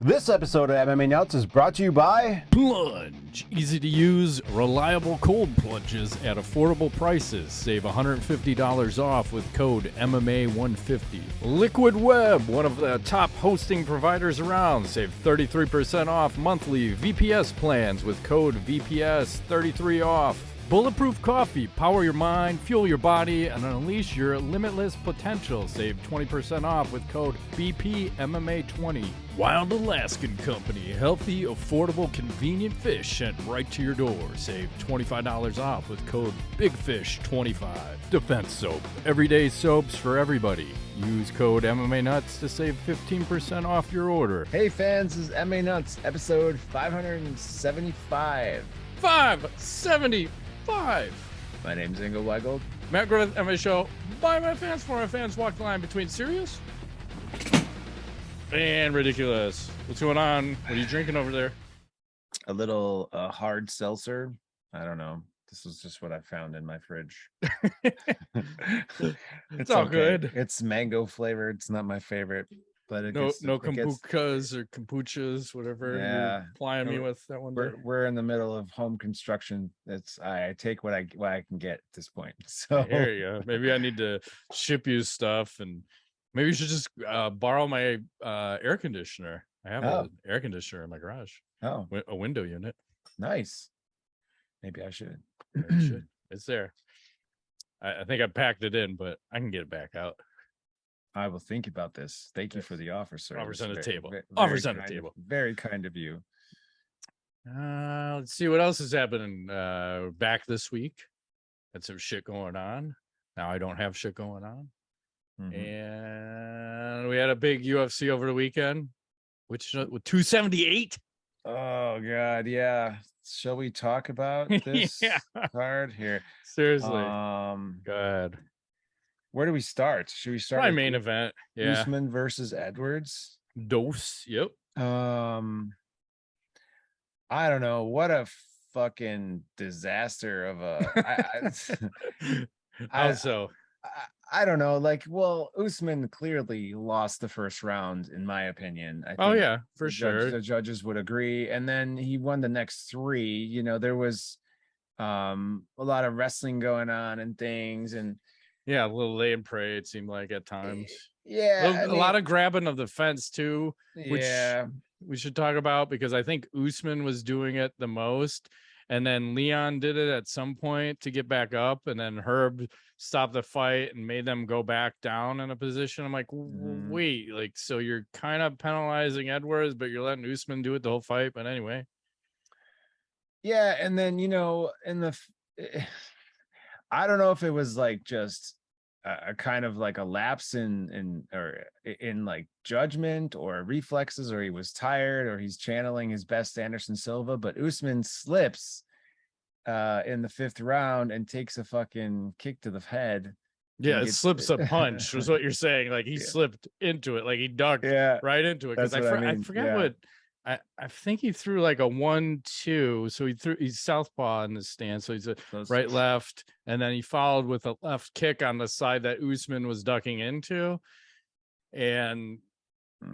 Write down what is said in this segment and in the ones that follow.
This episode of MMA Nuts is brought to you by Plunge. Easy to use, reliable cold plunges at affordable prices. Save $150 off with code MMA150. Liquid Web, one of the top hosting providers around. Save 33% off monthly VPS plans with code VPS33 off. Bulletproof Coffee, power your mind, fuel your body, and unleash your limitless potential. Save 20% off with code BPMMA20. Wild Alaskan Company, healthy, affordable, convenient fish sent right to your door. Save $25 off with code BIGFISH25. Defense Soap, everyday soaps for everybody. Use code MMA Nuts to save 15% off your order. Hey fans, this is MMA Nuts, episode 575. 575. My name's Ingo Weigold. Matt Griffith, MMA Show. By my fans, for my fans, walk the line between serious and ridiculous. What's going on? What are you drinking over there? A little hard seltzer. I don't know. This is just what I found in my fridge. It's all good. It's mango flavored. It's not my favorite, but no kombuchas or kombuchas, whatever you're plying me with that one day. We're in the middle of home construction. I take what I can get at this point. So there you go. Maybe I need to ship you stuff, and maybe you should just borrow my air conditioner. I have an air conditioner in my garage. Oh, a window unit. Nice. Maybe I should. Maybe you should. It's there. I think I packed it in, but I can get it back out. I will think about this. Thank you for the offer, sir. Offers on the table. Offers on the table. Very kind of you. Let's see what else is happening. Back this week. Had some shit going on. Now I don't have shit going on. Mm-hmm. And we had a big UFC over the weekend, which with 278. Oh God, yeah. Shall we talk about this card here? Seriously. Go ahead. Where do we start? Should we start my main event? Yeah. Usman versus Edwars. Dose. Yep. I don't know. What a fucking disaster of a I don't know. Like, well, Usman clearly lost the first round, in my opinion. I think for sure. The judges would agree. And then he won the next three. You know, there was a lot of wrestling going on and things, and a little lay and pray, it seemed like at times. Yeah. A lot of grabbing of the fence too, which we should talk about, because I think Usman was doing it the most. And then Leon did it at some point to get back up. And then Herb stopped the fight and made them go back down in a position. I'm like, wait, like, so you're kind of penalizing Edwars, but you're letting Usman do it the whole fight. But anyway. Yeah. And then, you know, I don't know if it was like just a kind of like a lapse in like judgment or reflexes, or he was tired, or he's channeling his best Anderson Silva, but Usman slips in the fifth round and takes a fucking kick to the head. Yeah, it slips a punch was what you're saying. Like he slipped into it, like he ducked right into it. Because I forgot what I think he threw like a 1-2. So he's southpaw in the stance. So he's a right, left. And then he followed with a left kick on the side that Usman was ducking into. And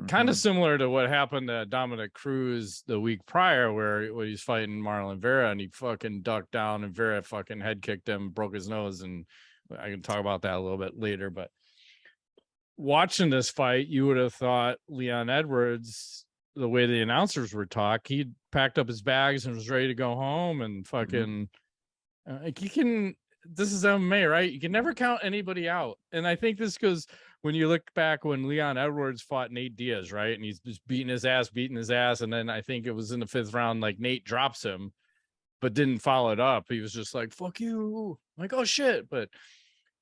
kind of similar to what happened to Dominick Cruz the week prior, where he's fighting Marlon Vera and he fucking ducked down and Vera fucking head kicked him, broke his nose. And I can talk about that a little bit later. But watching this fight, you would have thought Leon Edwars, the way the announcers were he packed up his bags and was ready to go home and fucking like this is MMA, right? You can never count anybody out. And I think this goes when you look back when Leon Edwars fought Nate Diaz, right? And he's just beating his ass. And then I think it was in the fifth round, like Nate drops him, but didn't follow it up. He was just like, fuck you. I'm like, oh shit. But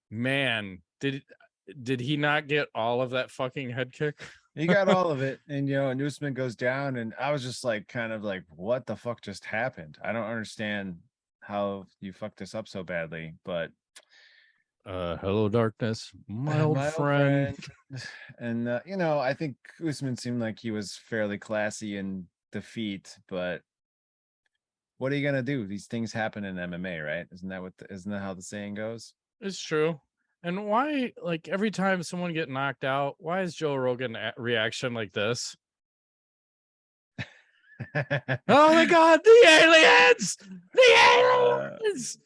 man, did he not get all of that fucking head kick? He got all of it, and and Usman goes down, and I was just like, kind of like, what the fuck just happened? I don't understand how you fucked this up so badly, but hello darkness, my old friend. And I think Usman seemed like he was fairly classy in defeat, but what are you gonna do? These things happen in MMA, right? Isn't that how the saying goes? It's true. And why, like, every time someone get knocked out, why is Joe Rogan reaction like this? Oh my God, the aliens! The aliens!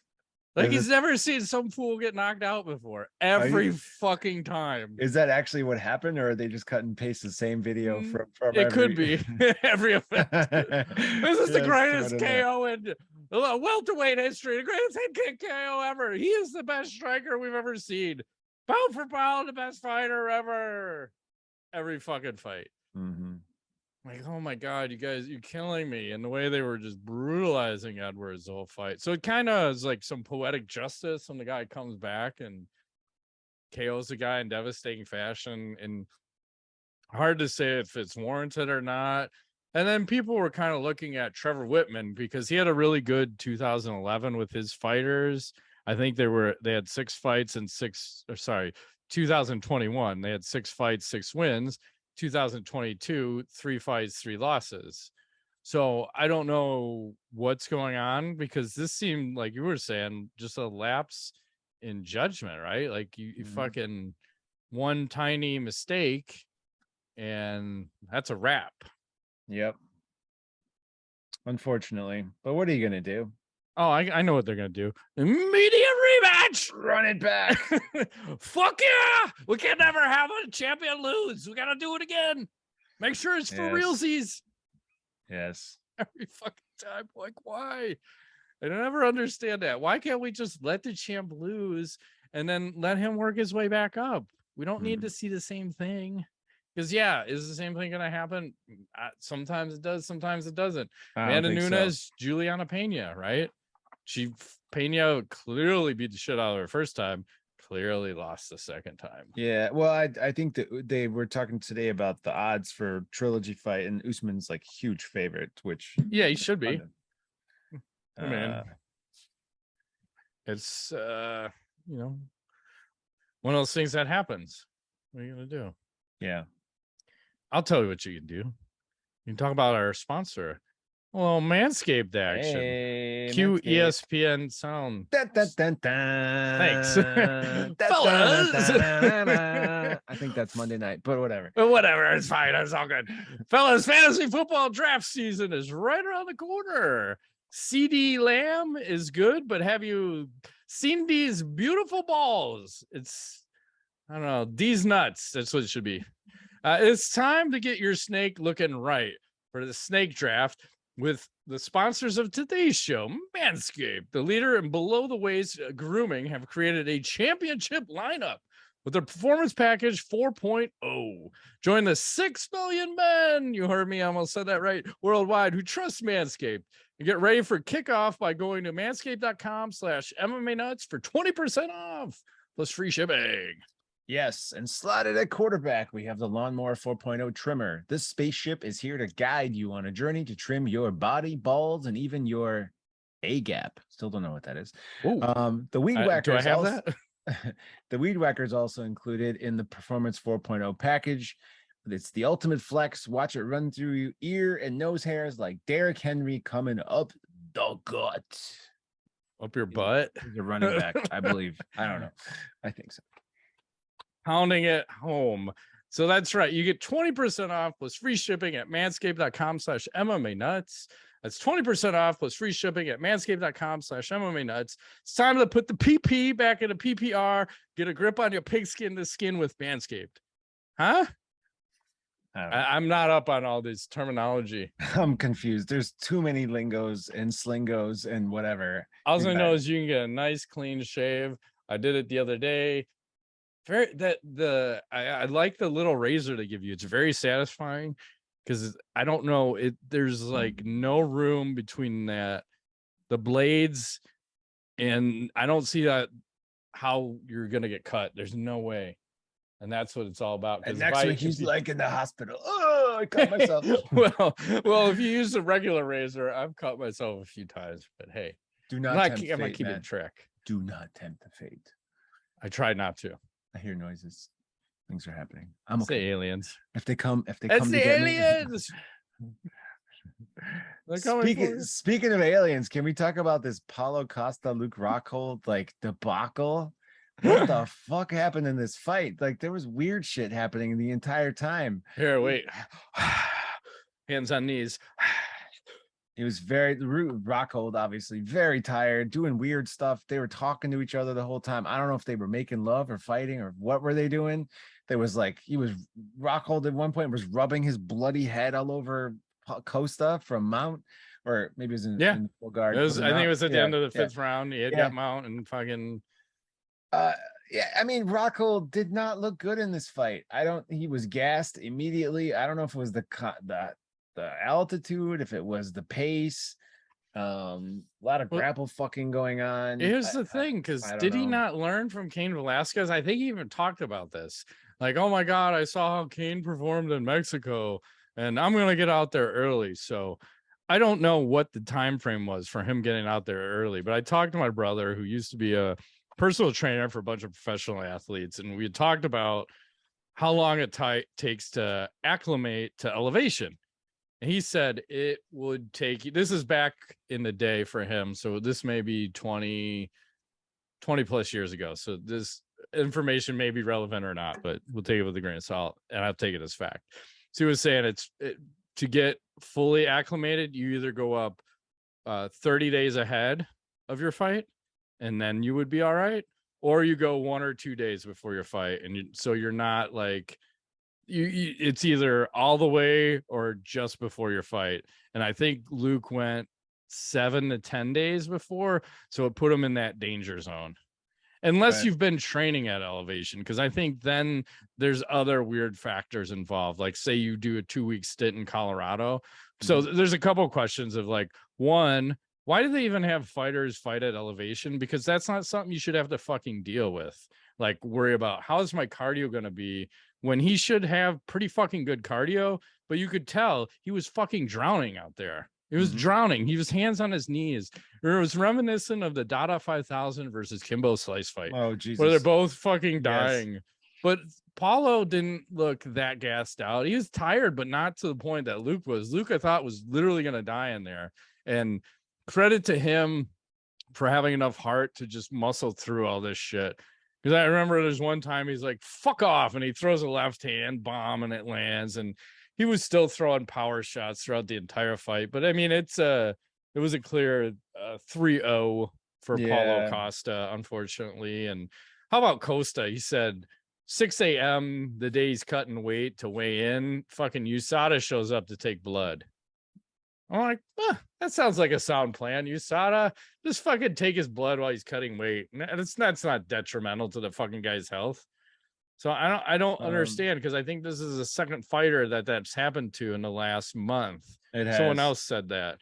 Like he's never seen some fool get knocked out before. Every fucking time. Is that actually what happened, or are they just cut and paste the same video from it could be every event. This is the greatest KO in welterweight history, the greatest head kick KO ever. He is the best striker we've ever seen. Pound for pound, the best fighter ever. Every fucking fight. Like, oh my God, you guys, you're killing me. And the way they were just brutalizing Edwards the whole fight. So it kind of is like some poetic justice when the guy comes back and KOs the guy in devastating fashion. And hard to say if it's warranted or not. And then people were kind of looking at Trevor Whitman because he had a really good 2011 with his fighters. I think they had 6 fights and 2021, they had 6 fights, 6 wins. 2022, 3 fights, 3 losses. So I don't know what's going on because this seemed like you were saying just a lapse in judgment, right? Like you fucking one tiny mistake and that's a wrap. Yep. Unfortunately, but what are you gonna do? Oh, I know what they're gonna do. Immediate rematch. Run it back. Fuck yeah! We can never have a champion lose. We gotta do it again. Make sure it's for realsies. Yes. Every fucking time. Like, why? I don't ever understand that. Why can't we just let the champ lose and then let him work his way back up? We don't need to see the same thing. Because is the same thing gonna happen? Sometimes it does, sometimes it doesn't. Amanda Nunes, Juliana Pena, right? Pena clearly beat the shit out of her first time, clearly lost the second time. Yeah, well, I think that they were talking today about the odds for trilogy fight, and Usman's like huge favorite, which he should be. Man, it's one of those things that happens. What are you gonna do? Yeah, I'll tell you what you can do. You can talk about our sponsor. Well, Manscaped action. Hey, Cue ESPN sound. Dun, dun, dun, dun. Thanks. Fellas. I think that's Monday night, but whatever. But whatever, it's fine. It's all good. Fellas, fantasy football draft season is right around the corner. CD Lamb is good, but have you seen these beautiful balls? It's, I don't know, these nuts. That's what it should be. It's time to get your snake looking right for the snake draft with the sponsors of today's show. Manscaped, the leader in below the waist grooming, have created a championship lineup with their performance package 4.0. Join the 6 million men, you heard me, I almost said that right, worldwide, who trust Manscaped. And get ready for kickoff by going to manscaped.com/MMANUTS for 20% off plus free shipping. Yes, and slotted at quarterback, we have the Lawnmower 4.0 trimmer. This spaceship is here to guide you on a journey to trim your body, balls, and even your A-gap. Still don't know what that is. The Weed Whacker. Do I have that? The Weed Whacker is also included in the Performance 4.0 package. It's the ultimate flex. Watch it run through your ear and nose hairs like Derrick Henry coming up the gut. Up your butt? He's a running back, I believe. I don't know. I think so. Pounding it home. So that's right. You get 20% off plus free shipping at manscaped.com/MMANuts. That's 20% off plus free shipping at manscaped.com/MMANuts. It's time to put the PP back into PPR. Get a grip on your pigskin to skin with Manscaped. Huh? I'm not up on all this terminology. I'm confused. There's too many lingos and slingos and whatever. All I know is you can get a nice clean shave. I did it the other day. I like the little razor they give you. It's very satisfying because I don't know there's like no room between the blades, and I don't see that how you're gonna get cut. There's no way, and that's what it's all about. And next week he's like in the hospital. Oh, I cut myself. well, if you use a regular razor, I've cut myself a few times. But hey, do not. I'm not keeping track. Do not tempt the fate. I try not to. I hear noises. Things are happening. I'm okay. The aliens. If they come, it's the aliens. Speaking of aliens, can we talk about this Paulo Costa Luke Rockhold like debacle? What the fuck happened in this fight? Like there was weird shit happening the entire time. Here, wait. Hands on knees. He was very Rockhold, obviously very tired, doing weird stuff. They were talking to each other the whole time. I don't know if they were making love or fighting or what were they doing. There was like Rockhold at one point was rubbing his bloody head all over Costa from Mount, or maybe it was in full guard. I think it was at the end of the 5th round. He had got Mount and fucking. Yeah, I mean, Rockhold did not look good in this fight. He was gassed immediately. I don't know if it was the altitude, if it was the pace. A lot of grapple fucking going on. Here's the thing, because did he not learn from Cain Velasquez? I think he even talked about this. Like, oh my God, I saw how Cain performed in Mexico, and I'm gonna get out there early. So I don't know what the time frame was for him getting out there early, but I talked to my brother who used to be a personal trainer for a bunch of professional athletes, and we had talked about how long it takes to acclimate to elevation. And he said it would take, this is back in the day for him, so this may be 20 plus years ago, so this information may be relevant or not, but we'll take it with a grain of salt, and I'll take it as fact. So he was saying to get fully acclimated, you either go up 30 days ahead of your fight, and then you would be all right, or you go 1 or 2 days before your fight, and so you're not like it's either all the way or just before your fight. And I think Luke went 7 to 10 days before, so it put him in that danger zone, unless you've been training at elevation, because I think then there's other weird factors involved, like say you do a 2-week stint in Colorado. So there's a couple of questions of like, one, why do they even have fighters fight at elevation? Because that's not something you should have to fucking deal with. Like, worry about how is my cardio going to be, when he should have pretty fucking good cardio, but you could tell he was fucking drowning out there. It was drowning. He was hands on his knees. It was reminiscent of the Dada 5000 versus Kimbo Slice fight. Oh, Jesus. Where they're both fucking dying. Yes. But Paulo didn't look that gassed out. He was tired, but not to the point that Luke was. Luke, I thought, was literally going to die in there. And credit to him for having enough heart to just muscle through all this shit. Because I remember there's one time he's like, fuck off, and he throws a left hand bomb and it lands, and he was still throwing power shots throughout the entire fight. But I mean, it was a clear 3-0 for Paulo Costa, unfortunately. And how about Costa? He said 6 a.m. the day he's cutting weight to weigh in, fucking USADA shows up to take blood. I'm like, that sounds like a sound plan. USADA, just fucking take his blood while he's cutting weight. And that's not detrimental to the fucking guy's health. So I don't understand, because I think this is the second fighter that's happened to in the last month. Someone else said that.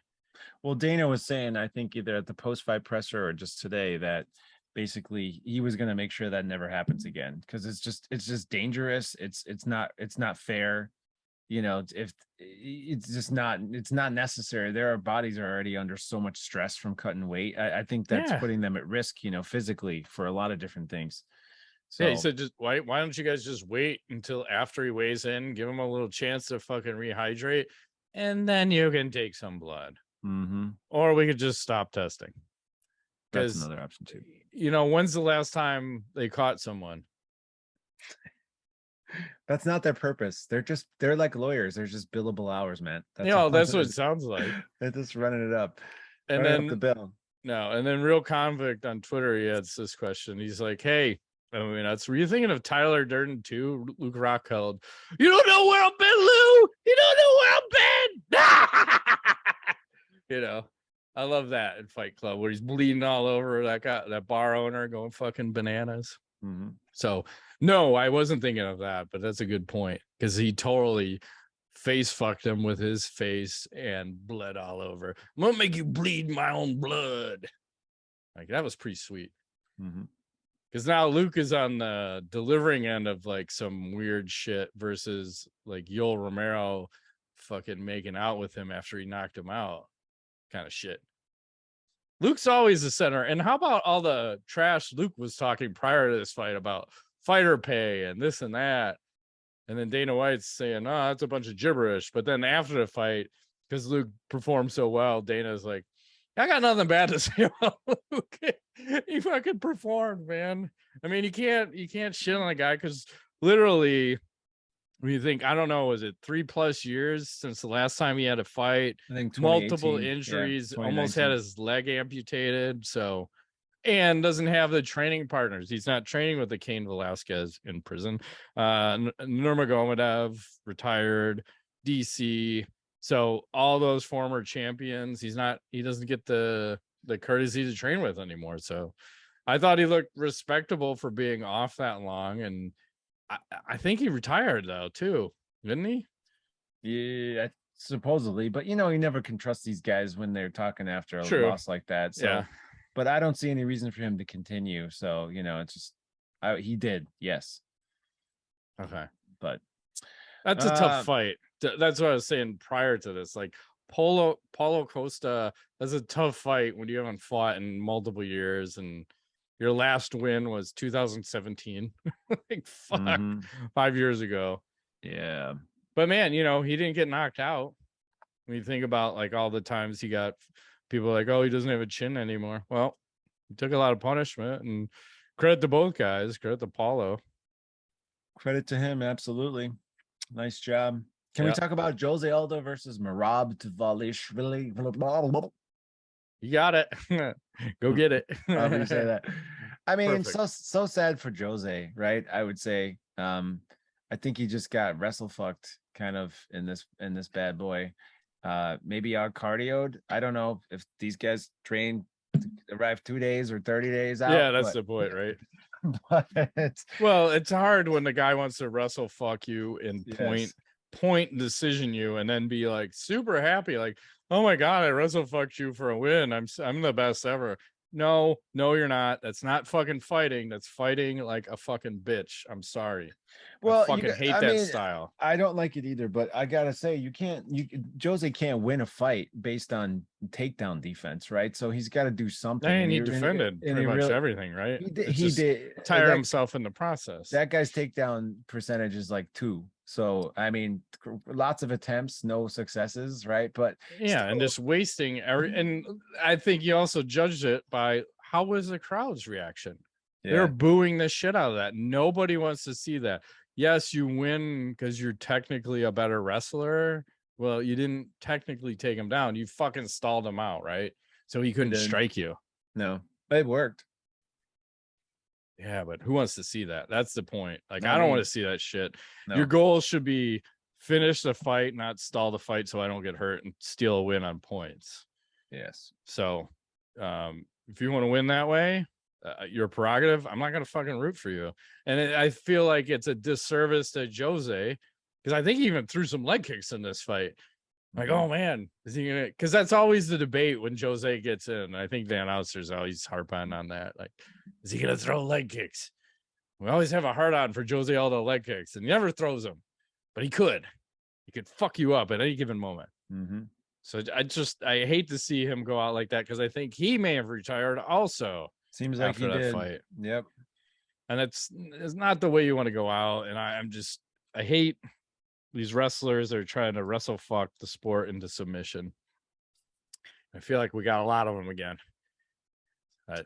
Well, Dana was saying, I think either at the post-fight presser or just today, that basically he was going to make sure that never happens again, because it's just dangerous. It's not fair. You know, if it's not necessary. Their bodies are already under so much stress from cutting weight. I think that's putting them at risk, you know, physically for a lot of different things. So he said, just why don't you guys just wait until after he weighs in, give him a little chance to fucking rehydrate, and then you can take some blood. Or we could just stop testing. That's another option too. You know, when's the last time they caught someone? That's not their purpose. They're like lawyers. They're just billable hours, man. That's what it sounds like. They're just running it up. And then up the bill. No, and then Real Convict on Twitter, he has this question. He's like, hey, were you thinking of Tyler Durden too? Luke Rockhold. You don't know where I've been, Lou. You don't know where I've been. You know, I love that in Fight Club where he's bleeding all over that guy, that bar owner, going fucking bananas. So no, I wasn't thinking of that, but that's a good point, because he totally face fucked him with his face and bled all over. I'm gonna make you bleed my own blood. Like, that was pretty sweet. Because now Luke is on the delivering end of like some weird shit versus like Yoel Romero fucking making out with him after he knocked him out kind of shit. Luke's always the center. And how about all the trash Luke was talking prior to this fight about fighter pay and this and that? And then Dana White's saying, oh, that's a bunch of gibberish. But then after the fight, because Luke performed so well, Dana's like, I got nothing bad to say about Luke. He fucking performed, man. I mean, you can't shit on a guy, because literally when you think, I don't know, was it 3+ years since the last time he had a fight? I think multiple injuries, almost had his leg amputated. So, and doesn't have the training partners. He's not training with the Cain Velasquez in prison. Nurmagomedov retired, DC. So all those former champions, he doesn't get the courtesy to train with anymore. So I thought he looked respectable for being off that long. And I think he retired though too, didn't he? Yeah, supposedly, but you never can trust these guys when they're talking after a loss like that. So, yeah. But I don't see any reason for him to continue. So, it's just he did, yes. Okay, but that's a tough fight. That's what I was saying prior to this. Like Paulo Costa, that's a tough fight when you haven't fought in multiple years, and your last win was 2017. Like fuck, 5 years ago. Yeah. But man, he didn't get knocked out. When you think about like all the times he got people like, oh, he doesn't have a chin anymore. Well, he took a lot of punishment, and credit to both guys. Credit to Paulo. Credit to him. Absolutely. Nice job. Can we talk about Jose Aldo versus Merab Dvalishvili? You got it. Go get it. However you say that. I mean, so sad for Jose, right? I would say. I think he just got wrestle fucked kind of in this bad boy. Maybe out cardioed. I don't know if these guys train to arrive 2 days or 30 days out. Yeah, that's the point, right? Well, it's hard when the guy wants to wrestle fuck you and point decision you, and then be like super happy, like, oh my god, I wrestle fucked you for a win. I'm the best ever. No, you're not. That's not fucking fighting. That's fighting like a fucking bitch. I'm sorry. Well, I fucking hate that style. I don't like it either, but I gotta say, Jose can't win a fight based on takedown defense, right? So he's got to do something. And he defended pretty much everything, right? He did tire himself in the process. That guy's takedown percentage is like 2. So I mean, lots of attempts, no successes, right? But yeah, and just wasting and I think you also judged it by how was the crowd's reaction. They're booing the shit out of that. Nobody wants to see that. Yes, you win because you're technically a better wrestler. Well, you didn't technically take him down. You fucking stalled him out, right? So he couldn't strike you. No, it worked. Yeah, but who wants to see that? That's the point. Like, I don't want to see that shit. No. Your goal should be finish the fight, not stall the fight so I don't get hurt and steal a win on points. Yes. So if you want to win that way, your prerogative. I'm not going to fucking root for you. And I feel like it's a disservice to Jose, because I think he even threw some leg kicks in this fight. Like, oh man, is he gonna? Because that's always the debate when Jose gets in. I think the announcers always harp on that. Like, is he gonna throw leg kicks? We always have a hard on for Jose Aldo leg kicks, and he never throws them, but he could. He could fuck you up at any given moment. So I hate to see him go out like that, because I think he may have retired also. Seems like he did. Fight. Yep. And it's not the way you want to go out. And I hate these wrestlers that are trying to wrestle fuck the sport into submission. I feel like we got a lot of them again. But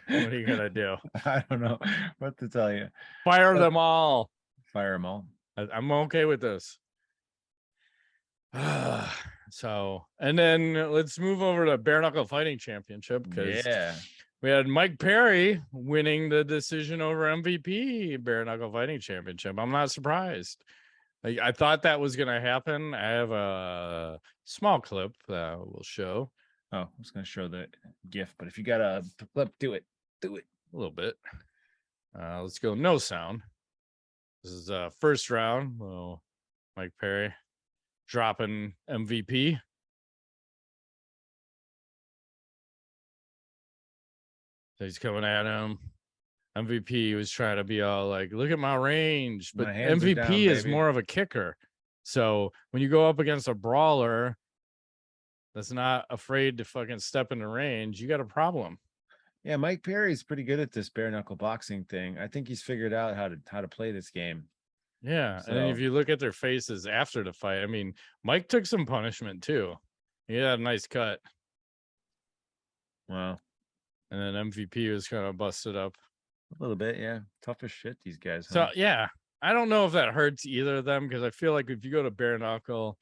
what are you gonna do? I don't know what to tell you. Fire them all. Fire them all. I'm okay with this. So, and then let's move over to Bare Knuckle Fighting Championship, because we had Maike Perry winning the decision over MVP Bare Knuckle Fighting Championship. I'm not surprised. I thought that was going to happen. I have a small clip that we'll show. Oh, I was going to show the GIF, but if you got a clip, do it. A little bit. Let's go no sound. This is first round. Well, Maike Perry dropping MVP. So he's coming at him. MVP was trying to be all like, look at my range, but MVP is more of a kicker. So when you go up against a brawler that's not afraid to fucking step in the range, you got a problem. Yeah, Maike Perry's pretty good at this bare knuckle boxing thing. I think he's figured out how to play this game. Yeah, so. And then if you look at their faces after the fight, I mean, Mike took some punishment too. He had a nice cut. Wow. And then MVP was kind of busted up. A little bit, yeah. Tough as shit, these guys. Huh? So, yeah. I don't know if that hurts either of them, because I feel like if you go to bare knuckle,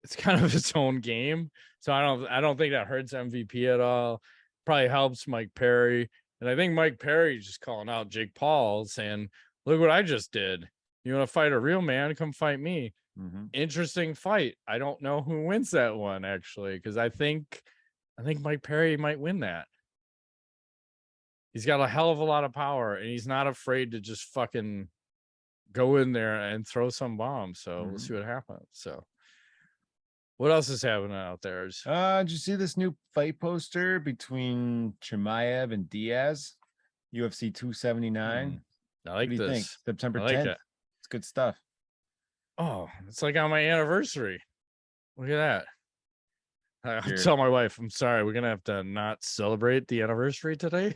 it's kind of its own game. So I don't think that hurts MVP at all. Probably helps Maike Perry. And I think Maike Perry just calling out Jake Paul, saying, look what I just did. You want to fight a real man? Come fight me. Interesting fight. I don't know who wins that one, actually, because I think Maike Perry might win that. He's got a hell of a lot of power, and he's not afraid to just fucking go in there and throw some bombs. So we'll see what happens. So what else is happening out there? Did you see this new fight poster between Chimaev and Diaz? UFC 279. I like this. Think? September 10th. It. It's good stuff. Oh, it's like on my anniversary. Look at that. I tell my wife, I'm sorry, we're gonna have to not celebrate the anniversary today.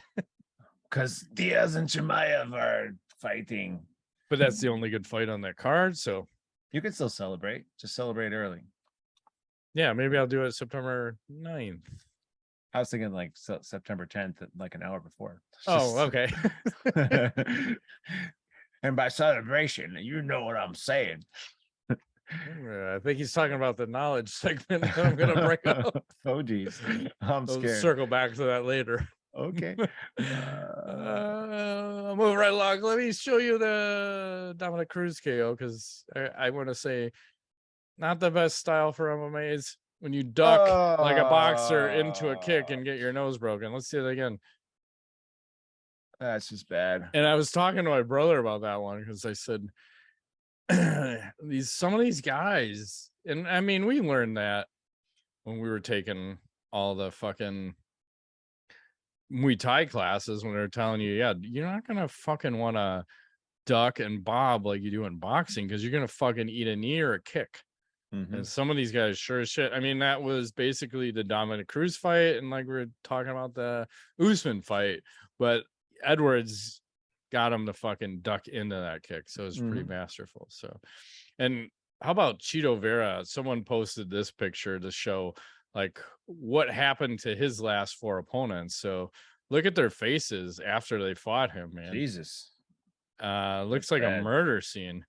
Because Diaz and Chimaev are fighting. But that's the only good fight on that card, so you can still celebrate. Just celebrate early. Yeah, maybe I'll do it September 9th. I was thinking like September 10th, like an hour before. Oh, okay. And by celebration, you know what I'm saying. I think he's talking about the knowledge segment that I'm going to bring up. Oh, geez. I'm scared. We'll circle back to that later. Okay. I'll move right along. Let me show you the Dominick Cruz KO, because I want to say not the best style for MMAs when you duck like a boxer into a kick and get your nose broken. Let's see it again. That's just bad. And I was talking to my brother about that one, because I said, some of these guys, and I mean, we learned that when we were taking all the fucking Muay Thai classes, when they were telling you, yeah, you're not gonna fucking want to duck and bob like you do in boxing, because you're gonna fucking eat a knee or a kick. And some of these guys sure as shit. I mean, that was basically the Dominick Cruz fight, and like we were talking about the Usman fight, but Edwars got him to fucking duck into that kick, so it's pretty masterful. So, and how about Cheeto Vera? Someone posted this picture to show like what happened to his last 4 opponents. So look at their faces after they fought him, man. Jesus. Looks like a murder scene.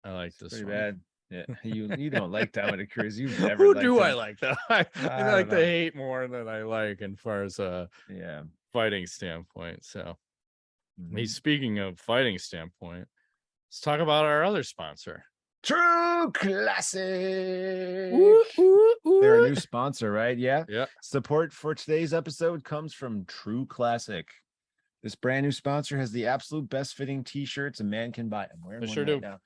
I like this pretty one. Bad. Yeah, you don't like Dominick Cruz. You've never. Who do I like that? I like to hate more than I like, as far as fighting standpoint. So, speaking of fighting standpoint, let's talk about our other sponsor, True Classic. They're a new sponsor, right? Yeah. Support for today's episode comes from True Classic. This brand new sponsor has the absolute best fitting t-shirts a man can buy. I'm wearing one right now.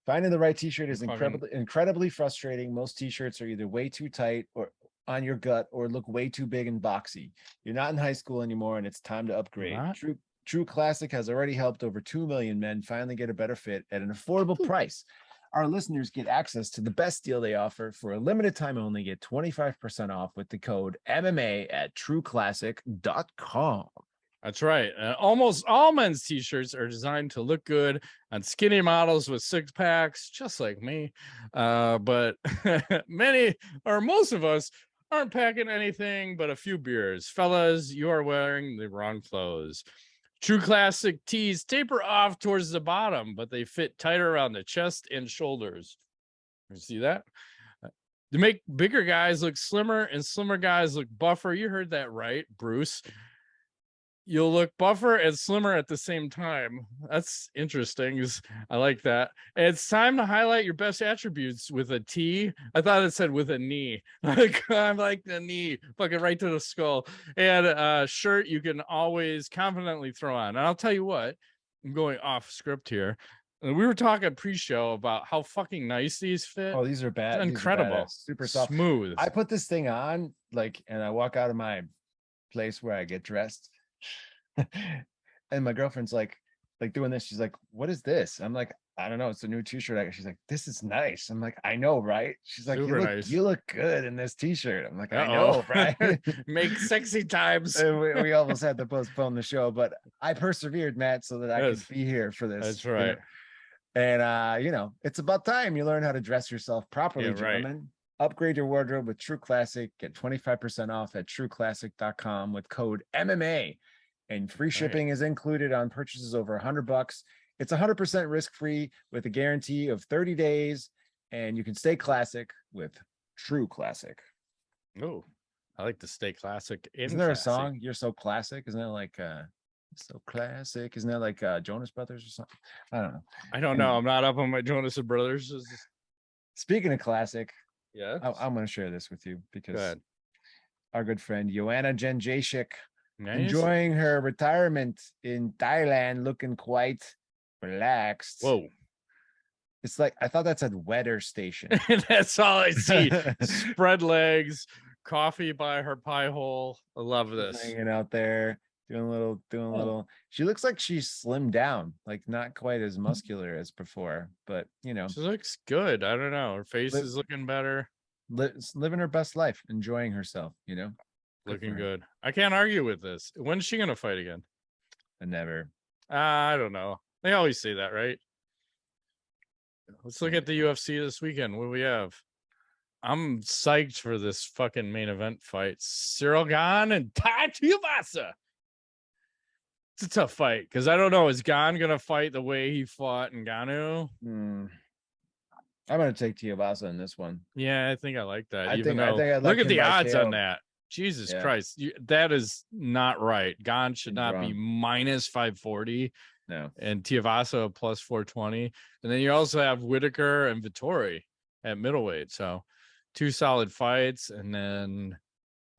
Finding the right t-shirt is incredibly frustrating. Most t-shirts are either way too tight or on your gut or look way too big and boxy. You're not in high school anymore, and it's time to upgrade. True Classic has already helped over 2 million men finally get a better fit at an affordable price. Our listeners get access to the best deal they offer. For a limited time only, get 25% off with the code MMA at trueclassic.com. That's right. Almost all men's t-shirts are designed to look good on skinny models with 6 packs, just like me. But many or most of us aren't packing anything but a few beers. Fellas, you are wearing the wrong clothes. True Classic tees taper off towards the bottom, but they fit tighter around the chest and shoulders. You see that? To make bigger guys look slimmer and slimmer guys look buffer. You heard that right, Bruce. You'll look buffer and slimmer at the same time. That's interesting. I like that. And it's time to highlight your best attributes with a T. I thought it said with a knee. I'm like the knee, fucking right to the skull. And a shirt you can always confidently throw on. And I'll tell you what, I'm going off script here. We were talking pre-show about how fucking nice these fit. Oh, these are bad. It's incredible. Super soft. Smooth. I put this thing on, and I walk out of my place where I get dressed. And my girlfriend's like doing this. She's like, "What is this?" I'm like, "I don't know. It's a new t-shirt." She's like, "This is nice." I'm like, "I know, right?" She's like, you look good in this t-shirt." I'm like, "I know, right?" Make sexy times. And we almost had to postpone the show, but I persevered, Matt, so that I could be here for this. That's right. And it's about time you learn how to dress yourself properly, gentlemen. Right. Upgrade your wardrobe with True Classic. Get 25% off at trueclassic.com with code MMA. And free shipping is included on purchases over $100. It's 100% risk-free with a guarantee of 30 days, and you can stay classic with True Classic. Oh, I like to stay classic. Isn't there a song? You're so classic. Isn't that like so classic? Isn't that like Jonas Brothers or something? I don't know. I don't know. I'm not up on my Jonas Brothers. Speaking of classic, yeah, I'm going to share this with you because Go our good friend Joanna Jędrzejczyk nice. Enjoying her retirement in Thailand, looking quite relaxed. Whoa. It's like, I thought that said weather station. That's all I see. Spread legs, coffee by her pie hole. I love this. Hanging out there, doing a little. She looks like she's slimmed down, like not quite as muscular as before, but you know. She looks good. I don't know. Her face is looking better. Living her best life, enjoying herself, you know. Looking good. I can't argue with this. When's she going to fight again? Never. I don't know. They always say that, right? Let's look at the UFC this weekend. What do we have? I'm psyched for this fucking main event fight. Cyril Gane and Tai Tuivasa. It's a tough fight because I don't know. Is Gane going to fight the way he fought in Ngannou? I'm going to take Tuivasa in this one. Yeah, I think I like that. I think I'd look at the odds KO. on that. Jesus Christ. That is not right. Gane should not be minus 540. No. And Tuivasa plus 420. And then you also have Whitaker and Vettori at middleweight. So 2 solid fights and then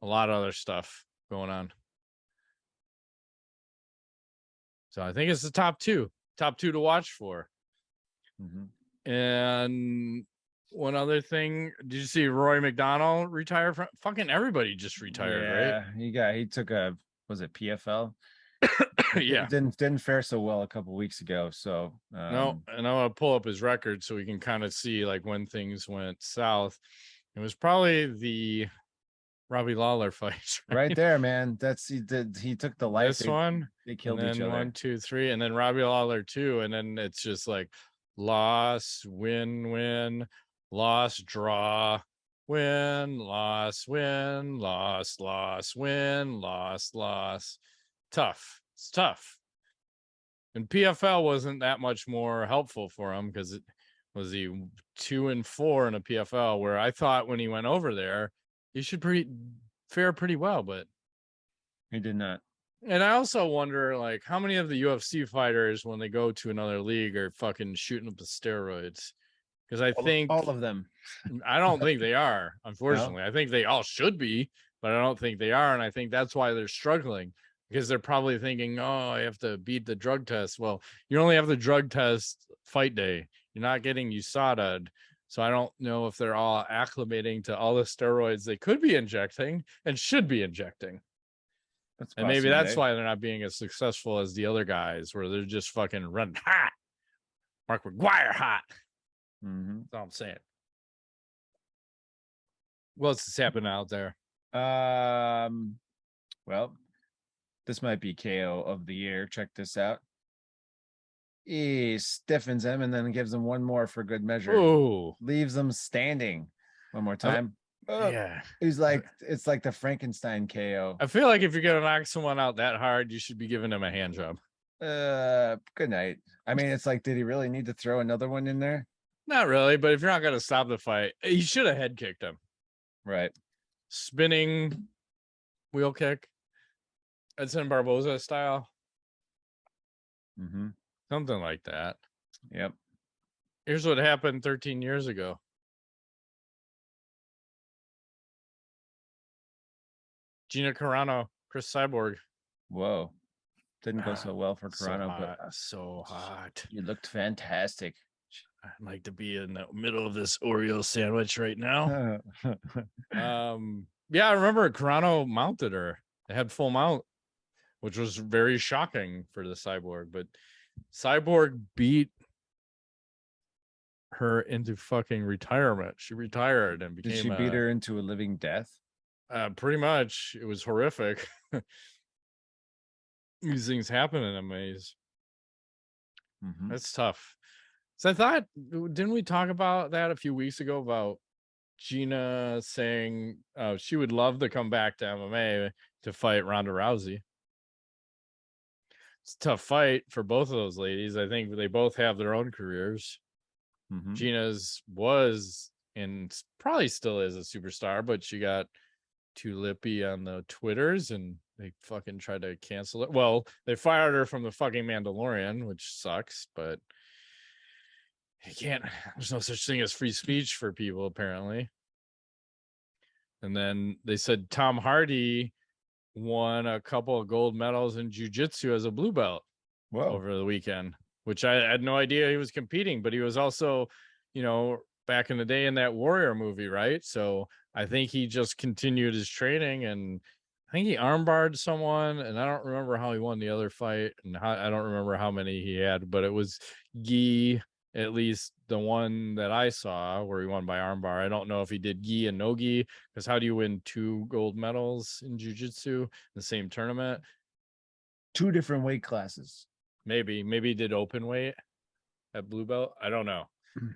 a lot of other stuff going on. So I think it's the top two to watch for. Mm-hmm. And one other thing, did you see Rory MacDonald retire from? Fucking everybody just retired, right? He took was it PFL? Yeah, it didn't fare so well a couple weeks ago. So no, and I want to pull up his record so we can kind of see like when things went south. It was probably the Robbie Lawler fight, right there, man. He took the life. They killed each other. 1, 2, 3, and then Robbie Lawler 2, and then it's just like loss, win, loss, draw, win, loss, win, loss, win, loss. Tough. It's tough. And PFL wasn't that much more helpful for him because it was he 2-4 in a PFL, where I thought when he went over there, he should fare pretty well, but he did not. And I also wonder, like, how many of the UFC fighters, when they go to another league, are fucking shooting up the steroids? Because I think all of them. I don't think they are, unfortunately. No? I think they all should be, but I don't think they are. And I think that's why they're struggling, because they're probably thinking, oh, I have to beat the drug test. Well, you only have the drug test fight day. You're not getting USADA'd. So I don't know if they're all acclimating to all the steroids they could be injecting and should be injecting. And maybe that's why they're not being as successful as the other guys, where they're just fucking running hot. Mark McGuire hot. Mm-hmm. That's all I'm saying. What's happening out there? Well, this might be KO of the year. Check this out. He stiffens him and then gives him one more for good measure. Ooh. Leaves him standing. One more time. Yeah. He's like, it's like the Frankenstein KO. I feel like if you're going to knock someone out that hard, you should be giving him a hand job. Good night. I mean, it's like, did he really need to throw another one in there? Not really, but if you're not going to stop the fight, he should have head kicked him. Right. Spinning wheel kick. Edson Barboza style. Mm-hmm. Something like that. Yep. Here's what happened 13 years ago. Gina Carano, Cris Cyborg. Whoa. Didn't go so well for Carano, but so hot. You looked fantastic. I'd like to be in the middle of this Oreo sandwich right now. Yeah, I remember Carano mounted her. They had full mount, which was very shocking for the Cyborg, but Cyborg beat her into fucking retirement. She retired and became. Did she beat her into a living death? Pretty much. It was horrific. These things happen in MMAs. Mm-hmm. That's tough. So I thought, didn't we talk about that a few weeks ago about Gina saying she would love to come back to MMA to fight Ronda Rousey? it's a tough fight for both of those ladies. I think they both have their own careers. Gina's was and probably still is a superstar, but she got too lippy on the Twitters and they fucking tried to cancel it. Well, they fired her from the fucking Mandalorian, which sucks, but you can't, there's no such thing as free speech for people, apparently. And then they said Tom Hardy won a couple of gold medals in jiu-jitsu as a blue belt over the weekend, which I had no idea he was competing, but he was also, you know, back in the day in that Warrior movie, right? So I think he just continued his training, and I think he armbarred someone, and I don't remember how he won the other fight, and I don't remember how many he had, but it was gi, at least the one that I saw where he won by armbar. I don't know if he did gi and no gi, because how do you win 2 gold medals in jiu-jitsu in the same tournament? 2 different weight classes. Maybe he did open weight at blue belt. I don't know,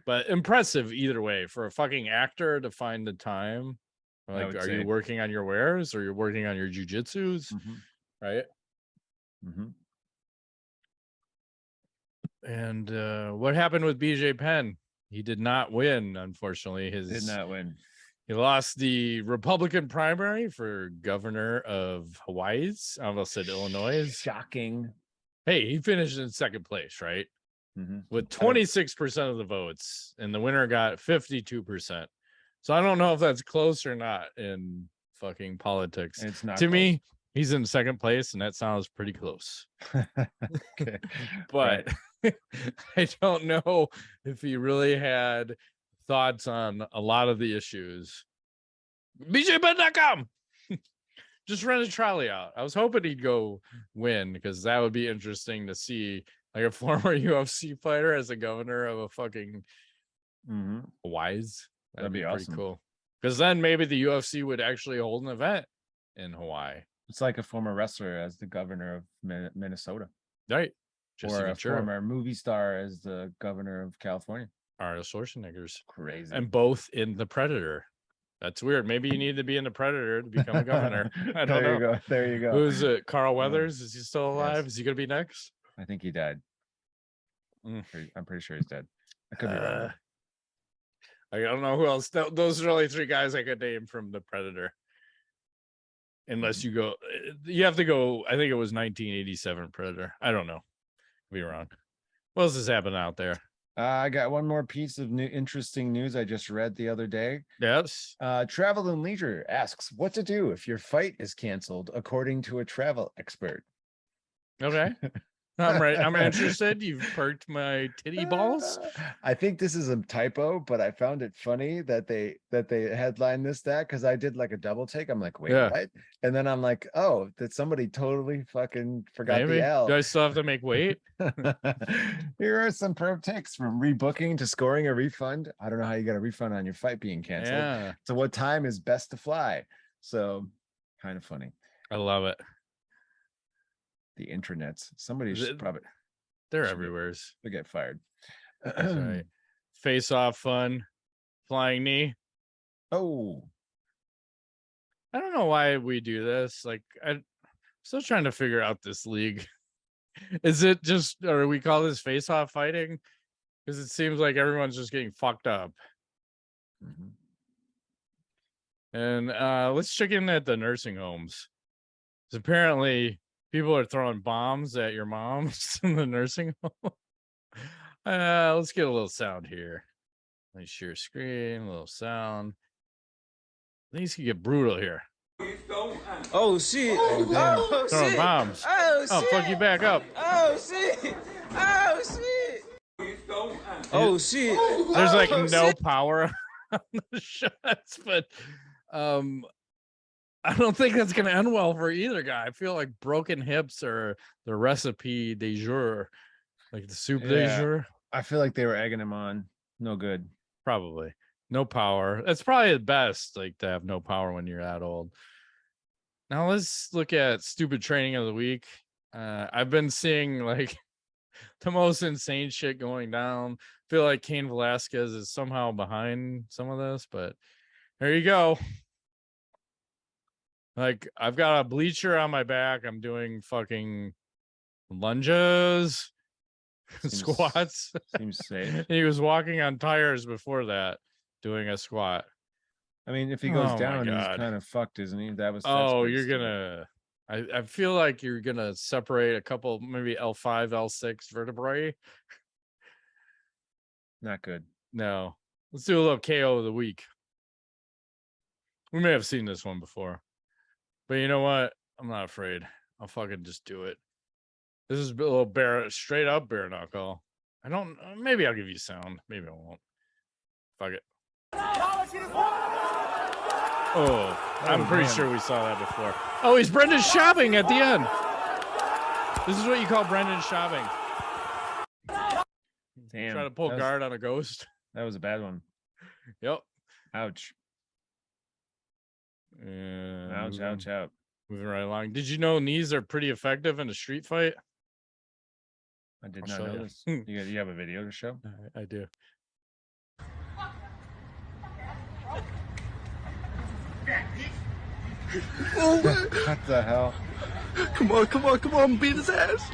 but impressive either way for a fucking actor to find the time. Like, are you working on your wares or you're working on your jujitsus, right? And what happened with BJ Penn? He did not win, unfortunately. Did not win. He lost the Republican primary for governor of Hawaii's. I almost said Illinois. Shocking. Hey, he finished in second place, right? With 26% of the votes, and the winner got 52%. So I don't know if that's close or not in fucking politics. It's not to me. He's in second place, and that sounds pretty close. Okay, but I don't know if he really had thoughts on a lot of the issues. BJBet.com. Just run a trolley out. I was hoping he'd go win, because that would be interesting to see, like, a former UFC fighter as a governor of a fucking Hawaii's. That'd be awesome. Pretty cool. Because then maybe the UFC would actually hold an event in Hawaii. It's like a former wrestler as the governor of Minnesota. Right. Or a former movie star as the governor of California. Arnold Schwarzenegger's. Crazy. And both in The Predator. That's weird. Maybe you need to be in The Predator to become a governor. I don't know. There you go. Who's it? Carl Weathers? Is he still alive? Yes. Is he going to be next? I think he died. I'm pretty sure he's dead. I could be wrong. I don't know who else. Those are only 3 guys I could name from The Predator. Unless you go, you have to go. I think it was 1987 Predator. I don't know. Could be wrong. What else has happened out there? I got one more piece of interesting news I just read the other day. Yes. Travel and Leisure asks what to do if your fight is canceled, according to a travel expert. Okay. I'm right. I'm interested. You've perked my titty balls. I think this is a typo, but I found it funny that they headlined this because I did like a double take. I'm like, wait, what? And then I'm like, oh, did somebody totally fucking forgot the L? Do I still have to make weight? Here are some pro tips from rebooking to scoring a refund. I don't know how you got a refund on your fight being canceled. Yeah. So what time is best to fly? So kind of funny. I love it. The internets. Somebody should probably. They're everywhere. They get fired. That's right. Face off fun. Flying knee. Oh. I don't know why we do this. Like, I'm still trying to figure out this league. Is it just, or we call this face off fighting? Because it seems like everyone's just getting fucked up. And let's check in at the nursing homes. Because apparently people are throwing bombs at your moms in the nursing home. Let's get a little sound here. Let me share screen, a little sound. Things can get brutal here. Oh shit! Oh, throwing bombs. Oh, fuck you back up. Oh shit! Oh shit! Oh shit! There's like no power on the shots, but I don't think that's going to end well for either guy. I feel like broken hips are the recipe du jour, like the soup du jour. I feel like they were egging him on. No good. Probably. No power. That's probably the best, like, to have no power when you're that old. Now let's look at stupid training of the week. I've been seeing like the most insane shit going down. Feel like Cain Velasquez is somehow behind some of this, but there you go. Like, I've got a bleacher on my back. I'm doing fucking lunges, squats. Seems safe. And he was walking on tires before that, doing a squat. I mean, if he goes down, he's kind of fucked, isn't he? That was. You're gonna. I feel like you're gonna separate a couple, maybe L5, L6 vertebrae. Not good. No. Let's do a little KO of the week. We may have seen this one before, but you know what? I'm not afraid. I'll fucking just do it. This is a little straight up bare knuckle. I don't. Maybe I'll give you sound. Maybe I won't. Fuck it. Oh, I'm pretty sure we saw that before. Oh, he's Brendan shopping at the end. This is what you call Brendan shopping. Damn. Try to pull guard on a ghost. That was a bad one. Yep. Ouch. Ouch, ouch, ouch. Moving right along. Did you know knees are pretty effective in a street fight? I did not know this. You have a video to show? I do. What the hell? Come on, beat his ass.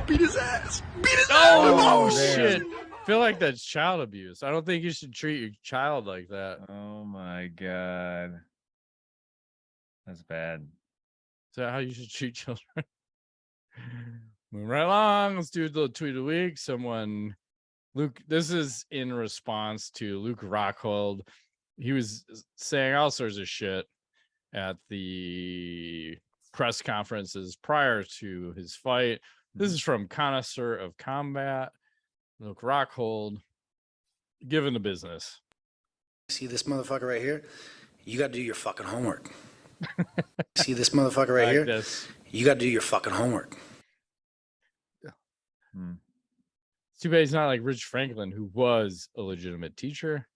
Beat his ass. Beat his ass. Oh shit. I feel like that's child abuse. I don't think you should treat your child like that. Oh my god. That's bad. Is that how you should treat children? Moving right along. Let's do a little tweet of the week. Luke, this is in response to Luke Rockhold. He was saying all sorts of shit at the press conferences prior to his fight. This is from Connoisseur of Combat, Luke Rockhold, given the business. See this motherfucker right here? You got to do your fucking homework. See this motherfucker right here? This. You got to do your fucking homework. It's too bad he's not like Rich Franklin, who was a legitimate teacher.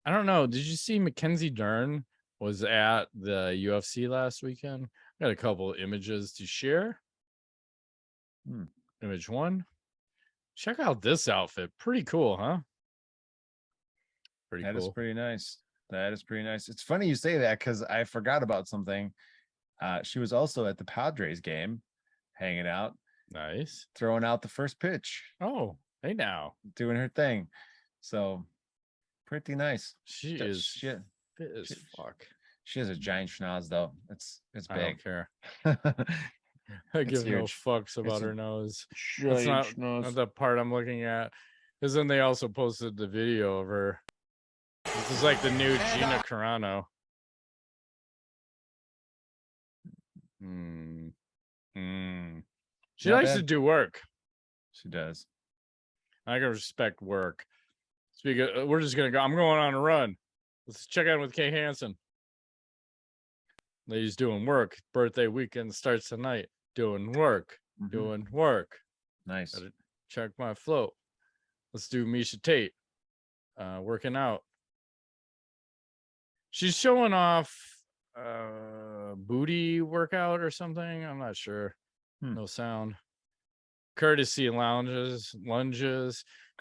I don't know. Did you see Mackenzie Dern was at the UFC last weekend? I got a couple of images to share. Image one. Check out this outfit. Pretty cool, huh? Pretty cool. That is pretty nice. That is pretty nice. It's funny you say that because I forgot about something. She was also at the Padres game, hanging out. Nice. Throwing out the first pitch. Oh, hey now. Doing her thing. So pretty nice. She is fit as fuck. She has a giant schnoz though. It's big. I don't care. I give no fucks about her nose. That's not the part I'm looking at. Because then they also posted the video of her. This is like the new Gina Carano. She likes to do work. She does. I can respect work. We're just gonna go. I'm going on a run. Let's check in with Kay Hansen. Lady's doing work. Birthday weekend starts tonight. Doing work. Doing work. Nice. Gotta check my float. Let's do Miesha Tate. Working out. She's showing off booty workout or something. I'm not sure. No sound. Courtesy lunges.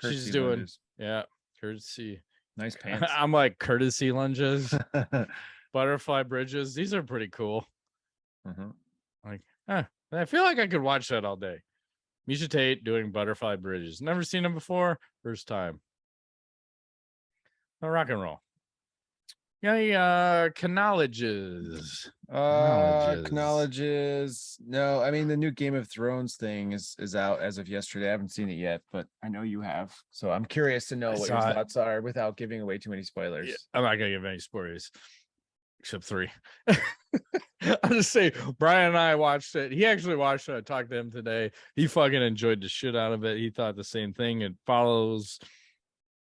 She's doing lunges. Yeah, courtesy. Nice pants. I'm like courtesy lunges. Butterfly bridges. These are pretty cool. Like, I feel like I could watch that all day. Miesha Tate doing butterfly bridges. Never seen them before. First time. Rock and roll. Yeah, Knowledges. Knowledges. No, I mean the new Game of Thrones thing is out as of yesterday. I haven't seen it yet, but I know you have. So I'm curious to know what your thoughts are without giving away too many spoilers. Yeah, I'm not gonna give any spoilers. Except 3. I'll just say Brian and I watched it. He actually watched it. I talked to him today. He fucking enjoyed the shit out of it. He thought the same thing. It follows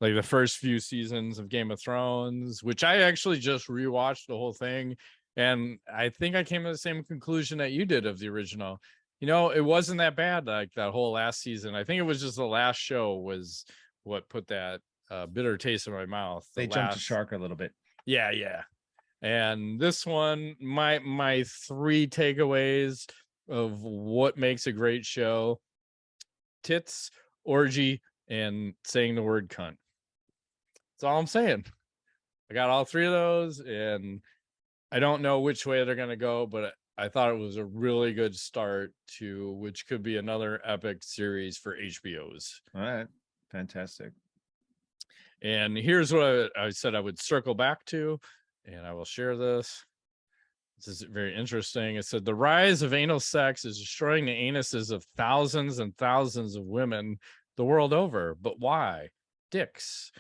like the first few seasons of Game of Thrones, which I actually just rewatched the whole thing. And I think I came to the same conclusion that you did of the original. You know, it wasn't that bad, like that whole last season. I think it was just the last show was what put that bitter taste in my mouth. They jumped the shark a little bit. Yeah. And this one, my 3 takeaways of what makes a great show: tits, orgy, and saying the word cunt. That's all I'm saying. I got all 3 of those, and I don't know which way they're gonna go, but I thought it was a really good start to which could be another epic series for HBO's. All right. Fantastic. And here's what I said I would circle back to, and I will share this. This is very interesting. It said the rise of anal sex is destroying the anuses of thousands and thousands of women the world over. But why? Dicks.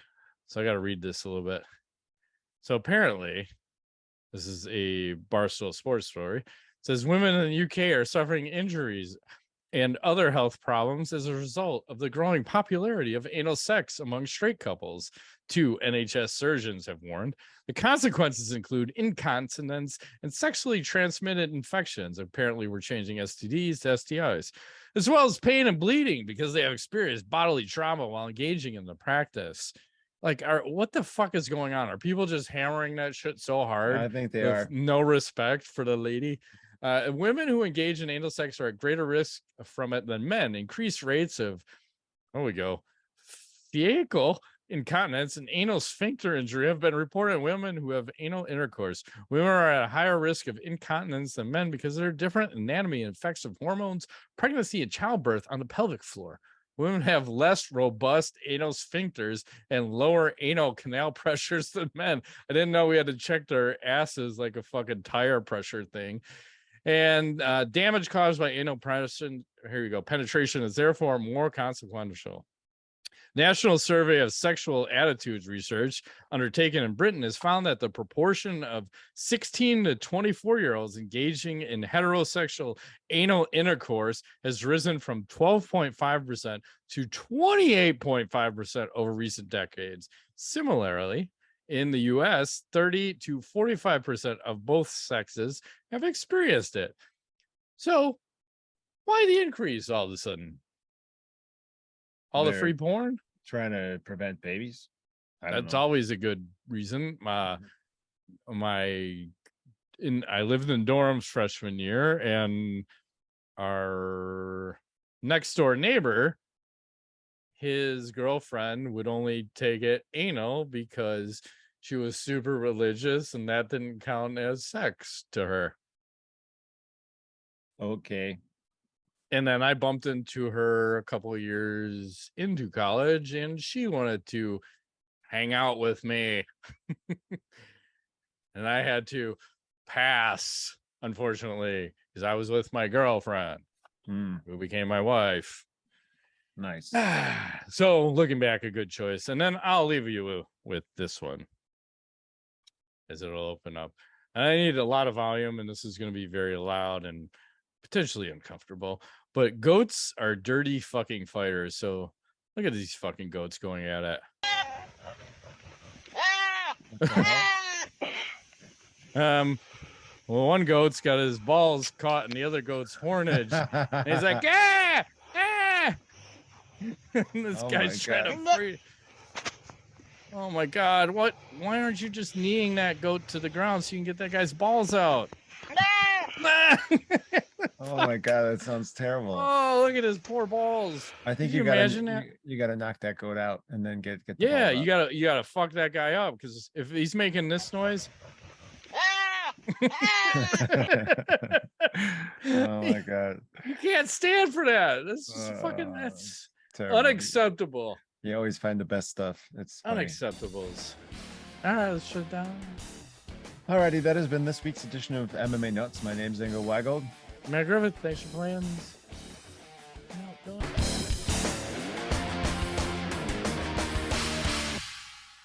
So I got to read this a little bit. So apparently, this is a Barstool Sports story. It says women in the UK are suffering injuries and other health problems as a result of the growing popularity of anal sex among straight couples. 2 NHS surgeons have warned. The consequences include incontinence and sexually transmitted infections. Apparently, we're changing STDs to STIs, as well as pain and bleeding because they have experienced bodily trauma while engaging in the practice. Like, what the fuck is going on? Are people just hammering that shit so hard? I think they are. No respect for the lady. Women who engage in anal sex are at greater risk from it than men. Increased rates of, fecal incontinence and anal sphincter injury have been reported in women who have anal intercourse. Women are at a higher risk of incontinence than men because of their different anatomy and effects of hormones, pregnancy, and childbirth on the pelvic floor. Women have less robust anal sphincters and lower anal canal pressures than men. I didn't know we had to check their asses like a fucking tire pressure thing. And damage caused by anal penetration is therefore more consequential. National Survey of Sexual Attitudes research undertaken in Britain has found that the proportion of 16 to 24-year-olds engaging in heterosexual anal intercourse has risen from 12.5% to 28.5% over recent decades. Similarly, in the US, 30 to 45% of both sexes have experienced it. So, why the increase all of a sudden? All the free porn? Trying to prevent babies. That's always a good reason. I lived in dorms freshman year, and our next door neighbor, his girlfriend would only take it anal because she was super religious, and that didn't count as sex to her. Okay. And then I bumped into her a couple of years into college, and she wanted to hang out with me. And I had to pass, unfortunately, because I was with my girlfriend, who became my wife. Nice. So looking back, a good choice. And then I'll leave you with this one, as it'll open up. And I need a lot of volume, and this is going to be very loud and potentially uncomfortable. But goats are dirty fucking fighters. So look at these fucking goats going at it. Well, one goat's got his balls caught in the other goat's hornage. And he's like, ah! This guy's trying to free. Oh my God! Why aren't you just kneeing that goat to the ground so you can get that guy's balls out? Oh my God, that sounds terrible. Oh, look at his poor balls. I think you gotta knock that goat out and then get the yeah, balls you gotta fuck that guy up, because if he's making this noise. Oh my God, you can't stand for that. This is fucking that's terrible. Unacceptable. You always find the best stuff. It's unacceptables. All right, let's shut it down. Alrighty, that has been this week's edition of MMA Nuts. My name's Ingo Weigold. Matt Griffith, thanks for playing. No,